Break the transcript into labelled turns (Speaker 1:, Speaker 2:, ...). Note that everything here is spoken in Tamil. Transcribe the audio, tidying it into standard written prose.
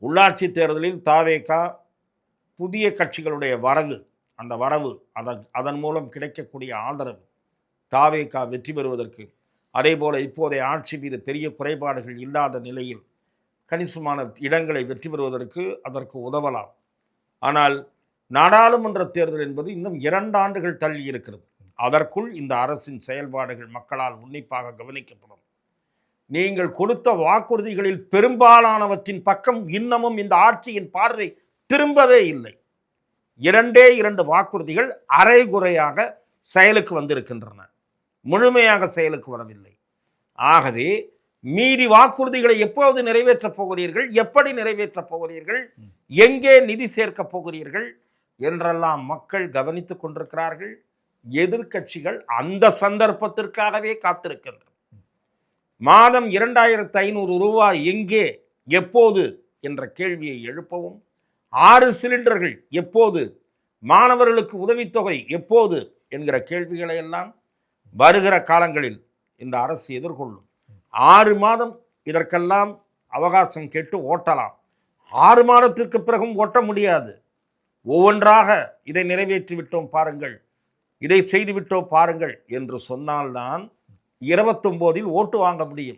Speaker 1: உள்ளாட்சி தேர்தலில் தாவேகா புதிய கட்சிகளுடைய அந்த வரவு அதன் மூலம் கிடைக்கக்கூடிய ஆதரவு தாவேகா வெற்றி பெறுவதற்கு, அதே போல இப்போதைய ஆட்சி மீது பெரிய குறைபாடுகள் இல்லாத நிலையில் கணிசமான இடங்களை வெற்றி பெறுவதற்கு அதற்கு உதவலாம். ஆனால் நாடாளுமன்ற தேர்தல் என்பது இன்னும் 2 ஆண்டுகள் தள்ளி இருக்கிறது. அதற்குள் இந்த அரசின் செயல்பாடுகள் மக்களால் உன்னிப்பாக கவனிக்கப்படும். நீங்கள் கொடுத்த வாக்குறுதிகளில் பெரும்பாலானவற்றின் பக்கம் இன்னமும் இந்த ஆட்சியின் பார்வை திரும்பவே இல்லை. 2 வாக்குறுதிகள் அரைகுறையாக செயலுக்கு வந்திருக்கின்றன, முழுமையாக செயலுக்கு வரவில்லை. ஆகவே மீதி வாக்குறுதிகளை எப்போது நிறைவேற்றப் போகிறீர்கள், எப்படி நிறைவேற்றப் போகிறீர்கள், எங்கே நிதி சேர்க்கப் போகிறீர்கள் என்றெல்லாம் மக்கள் கவனித்துக் கொண்டிருக்கிறார்கள். எதிர்க்கட்சிகள் அந்த சந்தர்ப்பத்திற்காகவே காத்திருக்கின்றன. மாதம் 2500 ரூபாய் எங்கே, எப்போது என்ற கேள்வியை எழுப்பவும், 6 சிலிண்டர்கள் எப்போது, மாணவர்களுக்கு உதவித்தொகை எப்போது என்கிற கேள்விகளை எல்லாம் வருகிற காலங்களில் இந்த அரசு எதிர்கொள்ளும். 6 மாதம் இதற்கெல்லாம் அவகாசம் கேட்டு ஓட்டலாம். 6 மாதத்திற்கு பிறகும் ஓட்ட முடியாது. ஒவ்வொன்றாக இதை நிறைவேற்றிவிட்டோம் பாருங்கள், இதை செய்துவிட்டோம் பாருங்கள் என்று சொன்னால்தான் 29 ஓட்டு வாங்க முடியும்.